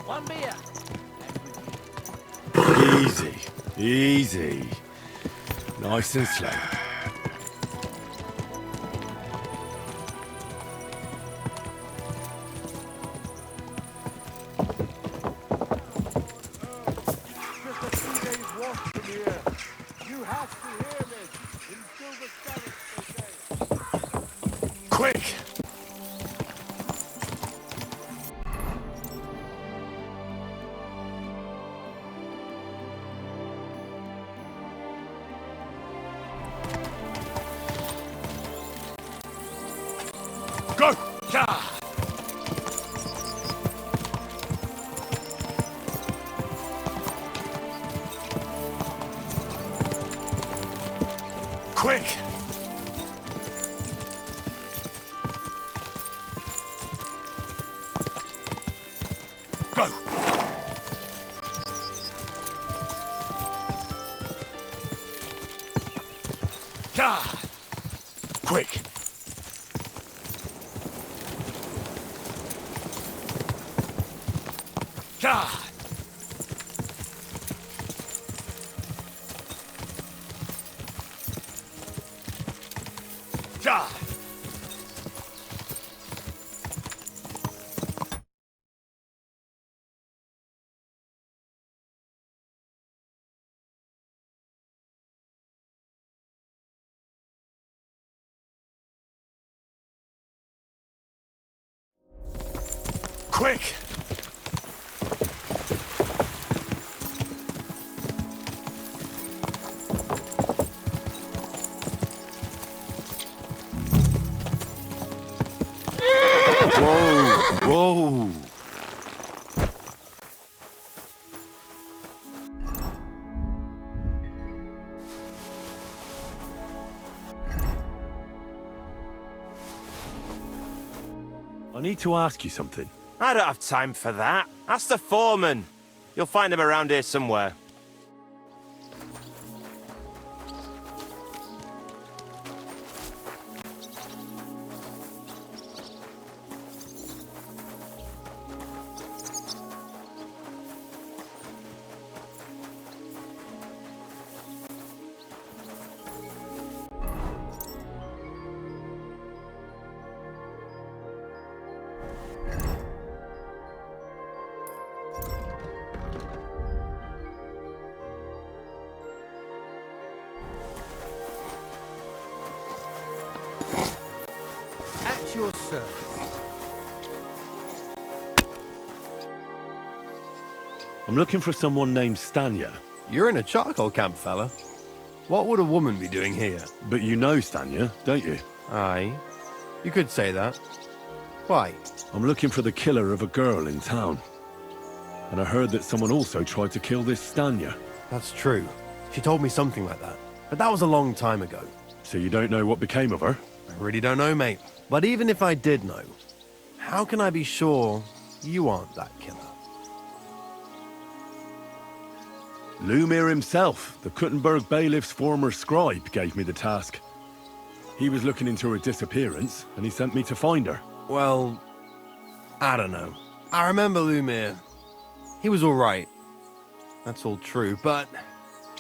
One beer. Easy. Easy. Nice and slow. Just a few days walk from here. You have to hear this. In Silver Scarlet, they say. Quick! Go! Yeah! Quick! Go! Yeah! Quick! Yeah! Yeah! Quick! Whoa! Whoa! I need to ask you something. I don't have time for that. Ask the foreman. You'll find him around here somewhere. At your service. I'm looking for someone named Stanya. You're in a charcoal camp, fella. What would a woman be doing here? But you know Stanya, don't you? Aye. You could say that. Why? I'm looking for the killer of a girl in town. And I heard that someone also tried to kill this Stanya. That's true. She told me something like that. But that was a long time ago. So you don't know what became of her? I really don't know, mate. But even if I did know, how can I be sure you aren't that killer? Lumir himself, the Kuttenberg bailiff's former scribe, gave me the task. He was looking into her disappearance, and he sent me to find her. Well, I don't know. I remember Lumir. He was all right. That's all true, but...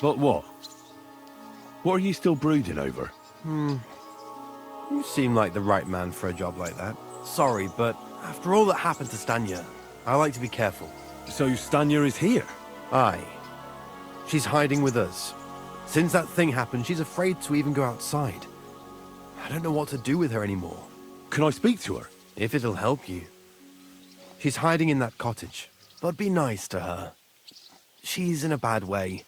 But what? What are you still brooding over? You seem like the right man for a job like that. Sorry, but after all that happened to Stanya, I like to be careful. So Stanya is here? Aye. She's hiding with us. Since that thing happened, she's afraid to even go outside. I don't know what to do with her anymore. Can I speak to her? If it'll help you. She's hiding in that cottage, but be nice to her. She's in a bad way.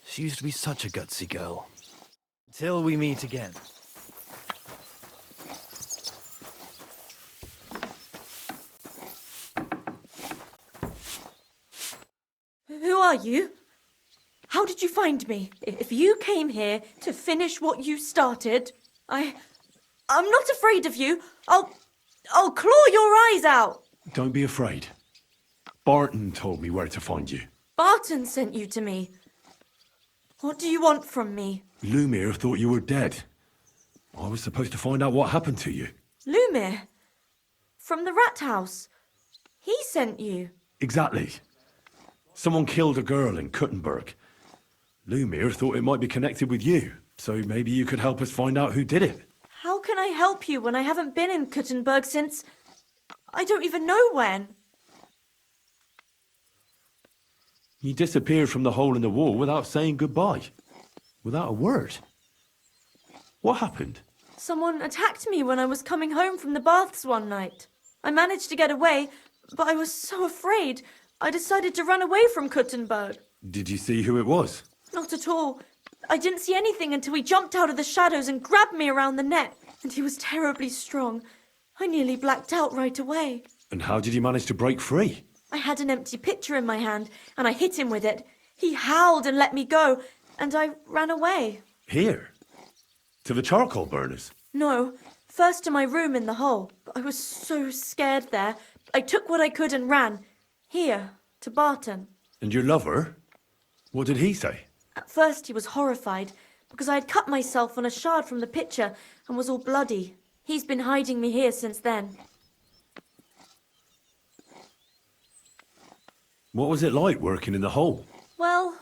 She used to be such a gutsy girl. Till we meet again. Who are you? How did you find me? If you came here to finish what you started, I'm not afraid of you. I'll claw your eyes out. Don't be afraid. Barton told me where to find you. Barton sent you to me. What do you want from me? Lumir thought you were dead. I was supposed to find out what happened to you. Lumir? From the rat house? He sent you. Exactly. Someone killed a girl in Kuttenberg. Lumir thought it might be connected with you, so maybe you could help us find out who did it. How can I help you when I haven't been in Kuttenberg since... I don't even know when. You disappeared from the hole in the wall without saying goodbye. Without a word. What happened? Someone attacked me when I was coming home from the baths one night. I managed to get away, but I was so afraid. I decided to run away from Kuttenberg. Did you see who it was? Not at all. I didn't see anything until he jumped out of the shadows and grabbed me around the neck. And he was terribly strong. I nearly blacked out right away. And how did you manage to break free? I had an empty pitcher in my hand, and I hit him with it. He howled and let me go, and I ran away. Here? To the charcoal burners? No, first to my room in the hole. I was so scared there. I took what I could and ran. Here, to Barton. And your lover? What did he say? At first he was horrified, because I had cut myself on a shard from the pitcher and was all bloody. He's been hiding me here since then. What was it like working in the hole? Well,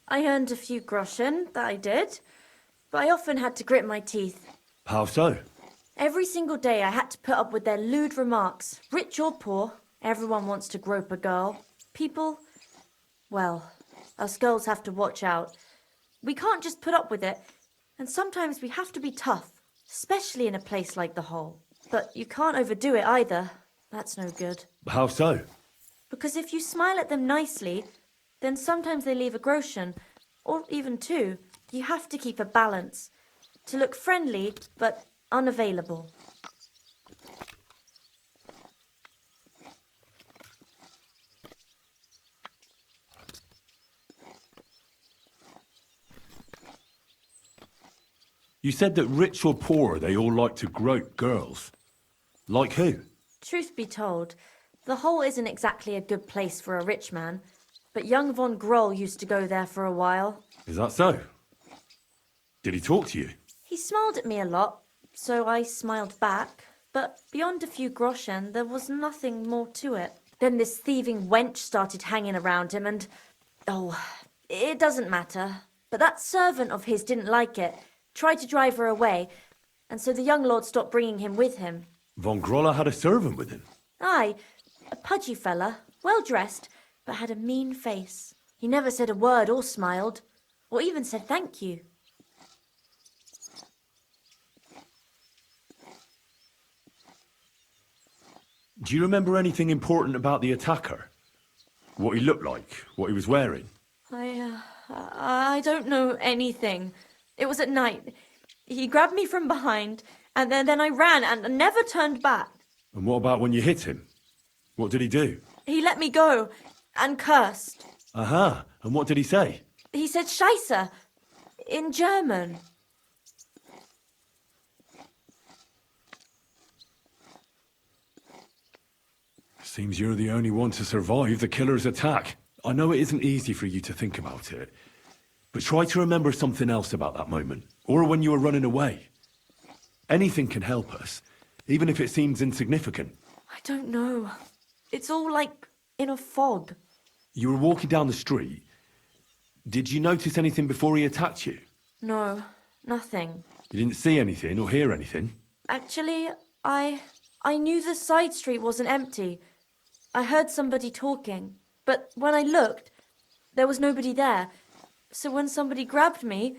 I earned a few groschen, that I did. But I often had to grit my teeth. How so? Every single day I had to put up with their lewd remarks. Rich or poor, everyone wants to grope a girl. People, well, us girls have to watch out. We can't just put up with it, and sometimes we have to be tough, especially in a place like the hole. But you can't overdo it either. That's no good. How so? Because if you smile at them nicely, then sometimes they leave a groschen, or even two. You have to keep a balance. To look friendly, but unavailable. You said that rich or poor, they all like to grope girls. Like who? Truth be told, the hole isn't exactly a good place for a rich man, but young von Groll used to go there for a while. Is that so? Did he talk to you? He smiled at me a lot, so I smiled back, but beyond a few groschen, there was nothing more to it. Then this thieving wench started hanging around him and... oh, it doesn't matter. But that servant of his didn't like it, tried to drive her away, and so the young lord stopped bringing him with him. Von Groller had a servant with him? Aye, a pudgy fella, well-dressed, but had a mean face. He never said a word or smiled, or even said thank you. Do you remember anything important about the attacker? What he looked like? What he was wearing? I don't know anything. It was at night. He grabbed me from behind, and then I ran and never turned back. And what about when you hit him? What did he do? He let me go and cursed. Aha, and what did he say? He said Scheisse in German. Seems you're the only one to survive the killer's attack. I know it isn't easy for you to think about it, but try to remember something else about that moment, or when you were running away. Anything can help us, even if it seems insignificant. I don't know. It's all like in a fog. You were walking down the street. Did you notice anything before he attacked you? No, nothing. You didn't see anything or hear anything? Actually, I knew the side street wasn't empty. I heard somebody talking, but when I looked, there was nobody there. So when somebody grabbed me,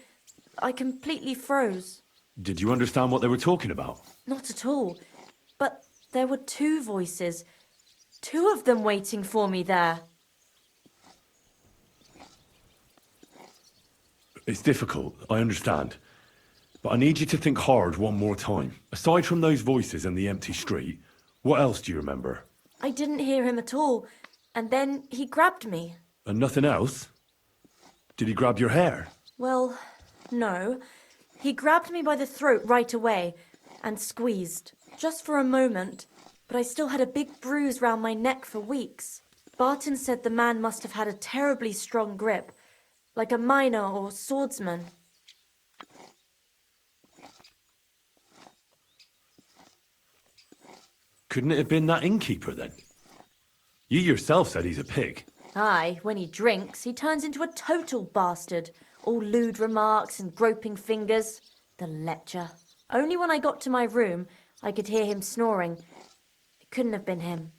I completely froze. Did you understand what they were talking about? Not at all. But there were two voices. Two of them waiting for me there. It's difficult, I understand. But I need you to think hard one more time. Aside from those voices and the empty street, what else do you remember? I didn't hear him at all. And then he grabbed me. And nothing else? Did he grab your hair? Well, no. He grabbed me by the throat right away and squeezed. Just for a moment. But I still had a big bruise round my neck for weeks. Barton said the man must have had a terribly strong grip, like a miner or swordsman. Couldn't it have been that innkeeper then? You yourself said he's a pig. Aye, when he drinks, he turns into a total bastard. All lewd remarks and groping fingers. The lecher. Only when I got to my room, I could hear him snoring. It couldn't have been him.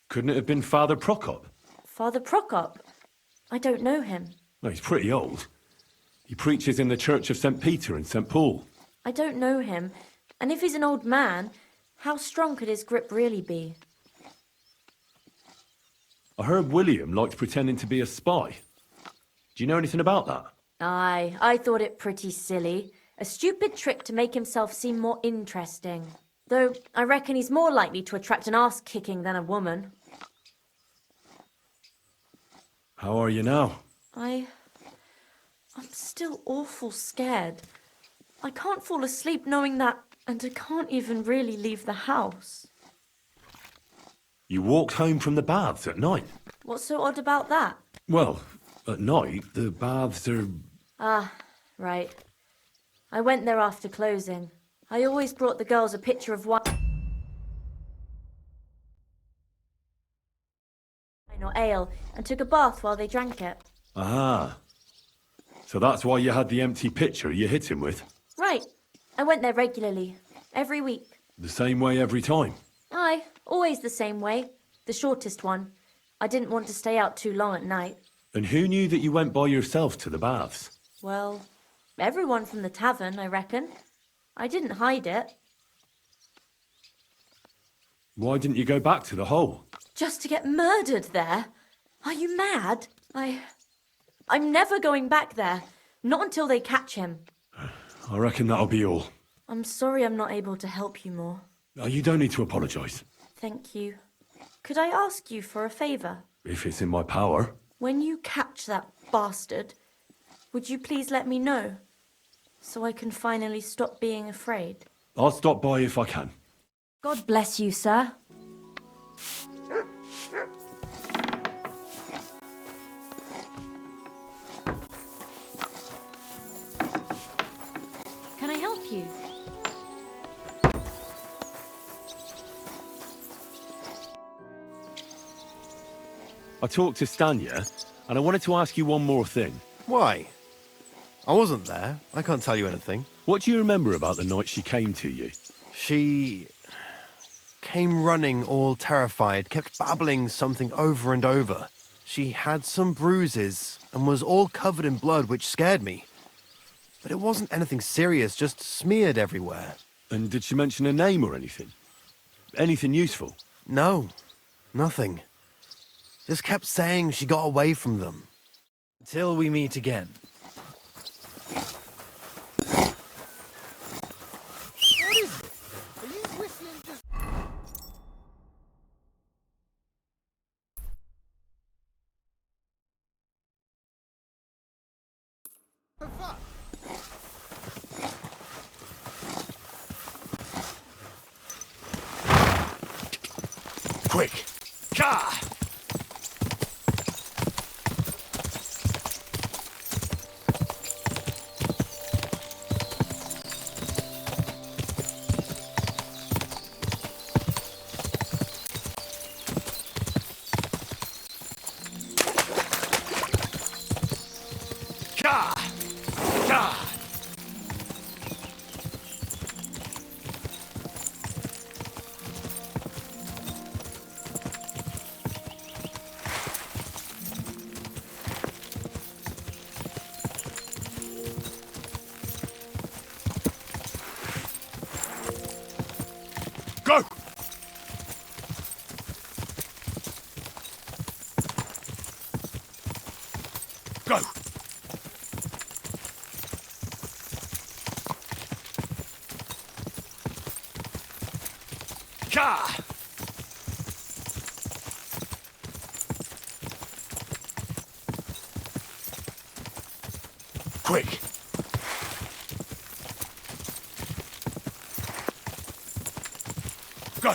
Couldn't it have been Father Prokop? Father Prokop? I don't know him. No, he's pretty old. He preaches in the Church of St. Peter and St. Paul. I don't know him. And if he's an old man, how strong could his grip really be? I heard William liked pretending to be a spy. Do you know anything about that? Aye, I thought it pretty silly. A stupid trick to make himself seem more interesting. Though I reckon he's more likely to attract an arse-kicking than a woman. How are you now? I'm still awful scared. I can't fall asleep knowing that, and I can't even really leave the house. You walked home from the baths at night? What's so odd about that? Well, at night, the baths are... Ah, right. I went there after closing. I always brought the girls a picture of wine or ale and took a bath while they drank it. Ah. So that's why you had the empty pitcher you hit him with? Right. I went there regularly. Every week. The same way every time? Aye, always the same way. The shortest one. I didn't want to stay out too long at night. And who knew that you went by yourself to the baths? Well, everyone from the tavern, I reckon. I didn't hide it. Why didn't you go back to the hole? Just to get murdered there? Are you mad? I'm never going back there. Not until they catch him. I reckon that'll be all. I'm sorry I'm not able to help you more. No, you don't need to apologise. Thank you. Could I ask you for a favour? If it's in my power. When you catch that bastard, would you please let me know? So I can finally stop being afraid. I'll stop by if I can. God bless you, sir. Can I help you? I talked to Stanya, and I wanted to ask you one more thing. Why? I wasn't there. I can't tell you anything. What do you remember about the night she came to you? She came running all terrified, kept babbling something over and over. She had some bruises and was all covered in blood, which scared me. But it wasn't anything serious, just smeared everywhere. And did she mention a name or anything? Anything useful? No, nothing. Just kept saying she got away from them. Until we meet again. What is it? Are you whistling just... The fuck? Quick! Ka! Ka! Ka! Go! Go! Ka! Quick! Go!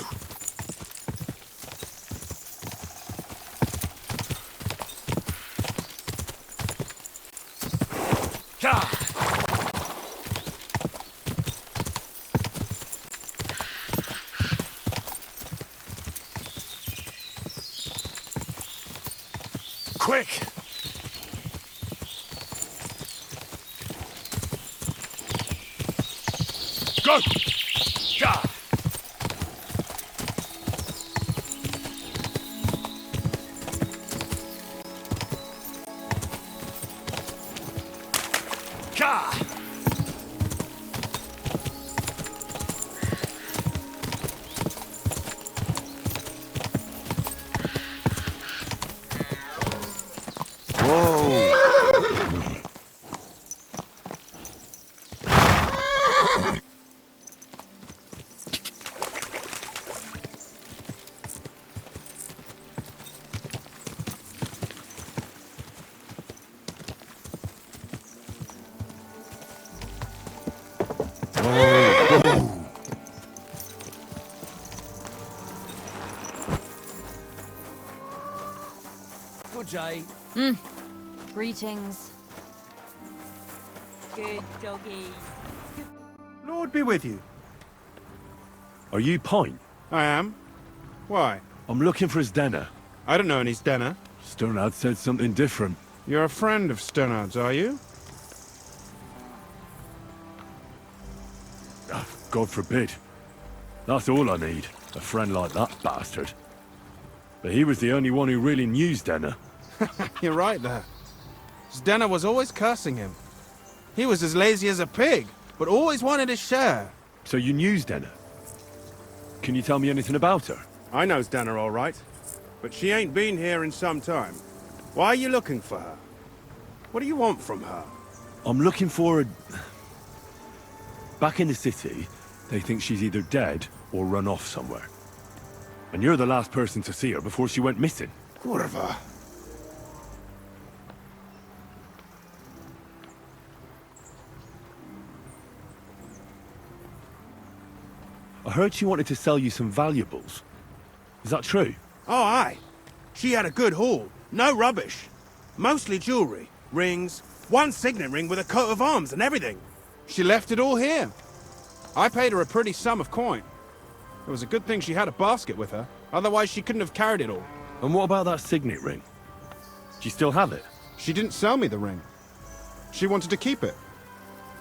Ka! quick! Go! Gah! Gah! Good day. Greetings. Good doggy. Lord be with you. Are you Pine? I am. Why? I'm looking for Zdena. I don't know any Stena. Sternad said something different. You're a friend of Sternard's, are you? Ah, God forbid. That's all I need. A friend like that bastard. But he was the only one who really knew Zdena. You're right there. Stena was always cursing him. He was as lazy as a pig, but always wanted his share. So you knew Zdena? Can you tell me anything about her? I know Stena all right, but she ain't been here in some time. Why are you looking for her? What do you want from her? I'm looking for a... Back in the city, they think she's either dead or run off somewhere. And you're the last person to see her before she went missing. Kurva. I heard she wanted to sell you some valuables. Is that true? Oh, aye. She had a good haul. No rubbish. Mostly jewelry, rings, one signet ring with a coat of arms and everything. She left it all here. I paid her a pretty sum of coin. It was a good thing she had a basket with her. Otherwise, she couldn't have carried it all. And what about that signet ring? Do you still have it? She didn't sell me the ring. She wanted to keep it.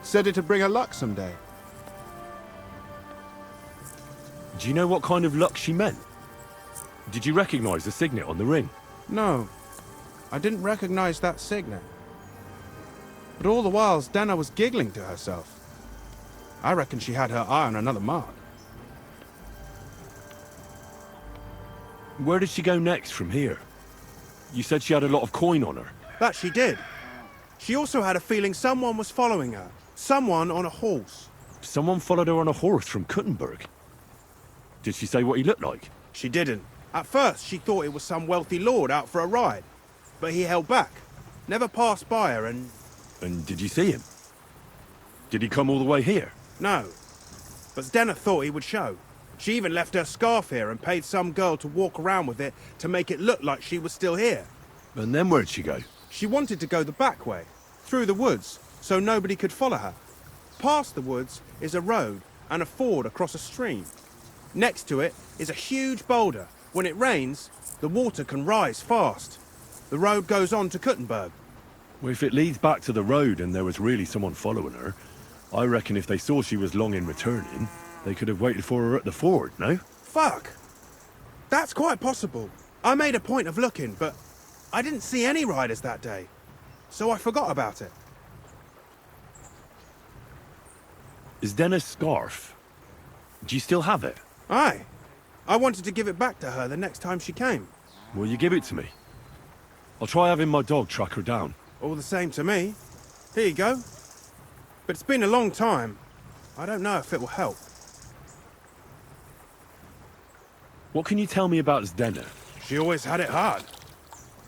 Said it'd bring her luck someday. Do you know what kind of luck she meant? Did you recognize the signet on the ring? No, I didn't recognize that signet. But all the while, Dana was giggling to herself. I reckon she had her eye on another mark. Where did she go next from here? You said she had a lot of coin on her. That she did. She also had a feeling someone was following her. Someone on a horse. Someone followed her on a horse from Kuttenberg. Did she say what he looked like? She didn't. At first, she thought it was some wealthy lord out for a ride. But he held back. Never passed by her and... And did you see him? Did he come all the way here? No. But Stena thought he would show. She even left her scarf here and paid some girl to walk around with it to make it look like she was still here. And then where'd she go? She wanted to go the back way, through the woods, so nobody could follow her. Past the woods is a road and a ford across a stream. Next to it is a huge boulder. When it rains, the water can rise fast. The road goes on to Kuttenberg. Well, if it leads back to the road and there was really someone following her, I reckon if they saw she was long in returning, they could have waited for her at the ford, no? Fuck! That's quite possible. I made a point of looking, but I didn't see any riders that day. So I forgot about it. Is Denna's scarf? Do you still have it? Aye. I wanted to give it back to her the next time she came. Will you give it to me? I'll try having my dog track her down. All the same to me. Here you go. But it's been a long time. I don't know if it will help. What can you tell me about Zdena? She always had it hard.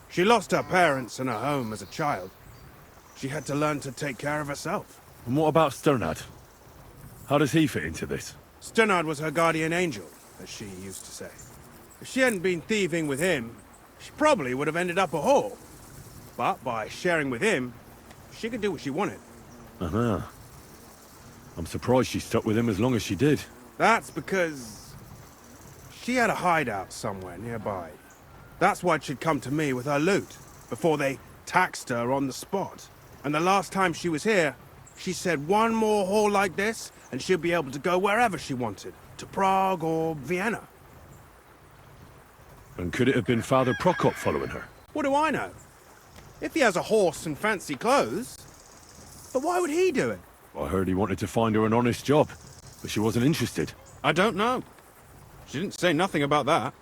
She lost her parents and her home as a child. She had to learn to take care of herself. And what about Sternad? How does he fit into this? Sternard was her guardian angel, as she used to say. If she hadn't been thieving with him, she probably would have ended up a whore. But by sharing with him, she could do what she wanted. Uh-huh. I'm surprised she stuck with him as long as she did. That's because she had a hideout somewhere nearby. That's why she'd come to me with her loot. before they taxed her on the spot. And the last time she was here, she said one more haul like this, and she'll be able to go wherever she wanted. To Prague or Vienna. And could it have been Father Prokop following her? What do I know? If he has a horse and fancy clothes. But why would he do it? I heard he wanted to find her an honest job, but she wasn't interested. I don't know. She didn't say nothing about that.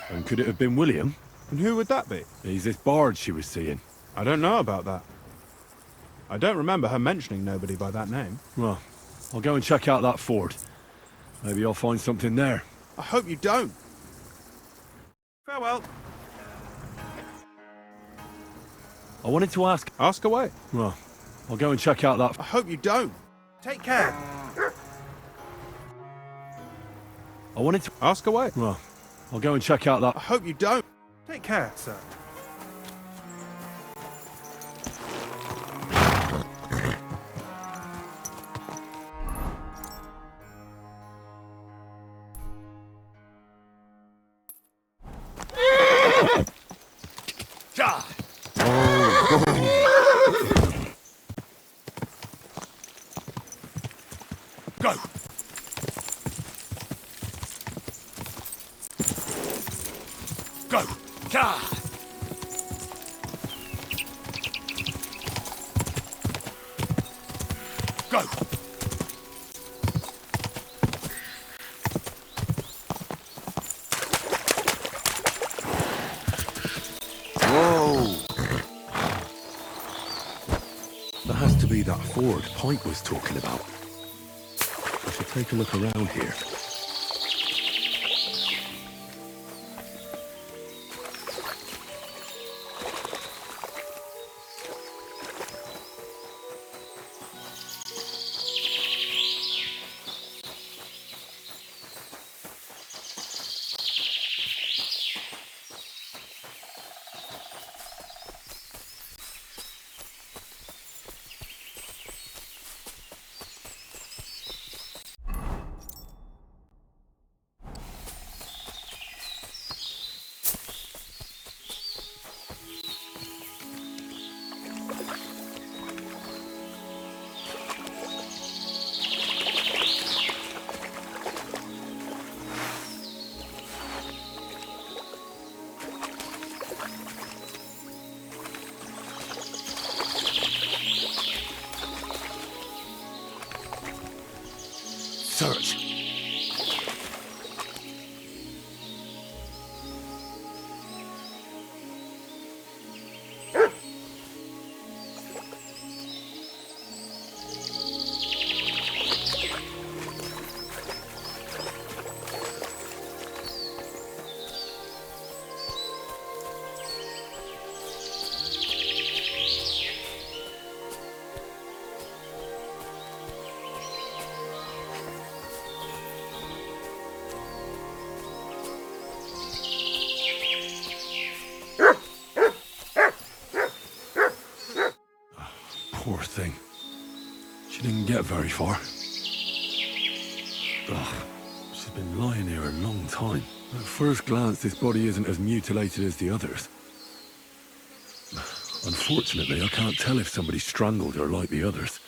And could it have been William? And who would that be? He's this bard she was seeing. I don't know about that. I don't remember her mentioning nobody by that name. Well, I'll go and check out that ford. Maybe I'll find something there. I hope you don't. Farewell. I wanted to ask... Ask away. Well, I'll go and check out that... I hope you don't. Take care. I wanted to... Ask away. Well, I'll go and check out that... I hope you don't. Take care, sir. Go! Go! Ka! Go! Whoa! That has to be that ford Pike was talking about. I should take a look around here. Search. Poor thing. She didn't get very far. Ugh, she's been lying here a long time. At first glance, this body isn't as mutilated as the others. Unfortunately, I can't tell if somebody strangled her like the others.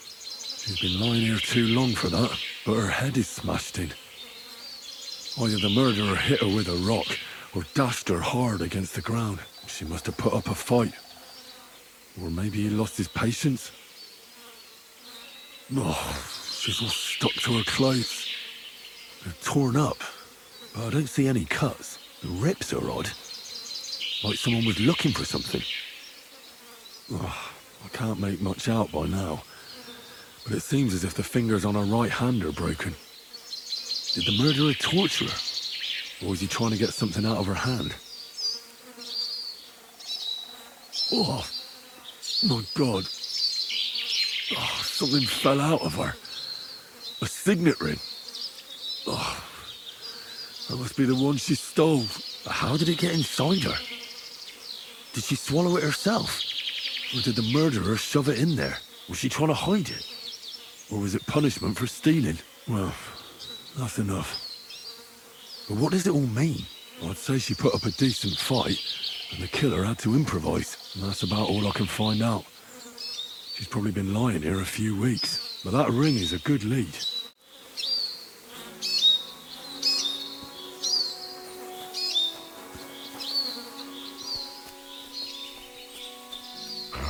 She's been lying here too long for that, but her head is smashed in. Either the murderer hit her with a rock, or dashed her hard against the ground. She must have put up a fight. Or maybe he lost his patience. Oh, she's all stuck to her clothes. They're torn up, but I don't see any cuts. The rips are odd. Like someone was looking for something. Oh, I can't make much out by now, but it seems as if the fingers on her right hand are broken. Did the murderer torture her? Or was he trying to get something out of her hand? Oh, my God. Oh, something fell out of her. A signet ring. Oh, that must be the one she stole. How did it get inside her? Did she swallow it herself? Or did the murderer shove it in there? Was she trying to hide it? Or was it punishment for stealing? Well, that's enough. But what does it all mean? I'd say she put up a decent fight, and the killer had to improvise, and that's about all I can find out. She's probably been lying here a few weeks, but that ring is a good lead.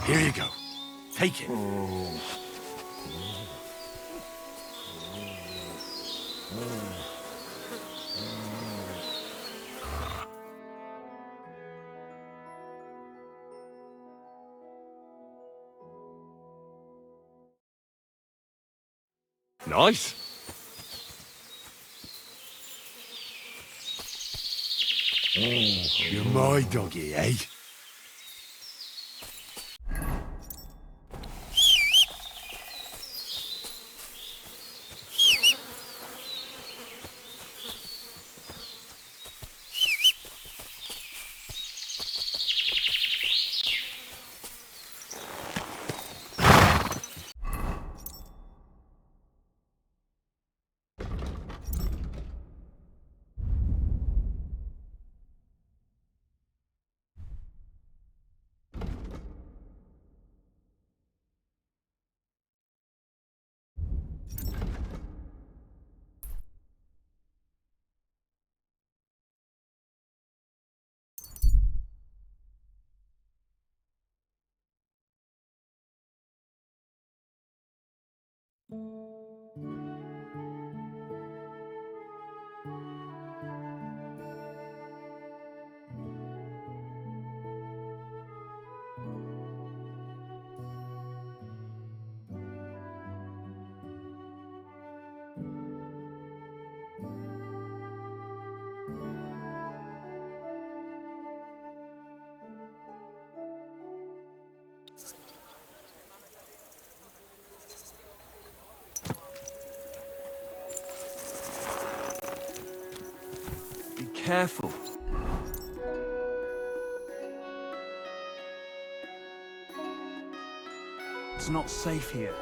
Here you go. Take it. Nice. You're my doggy, eh? Be careful. It's not safe here.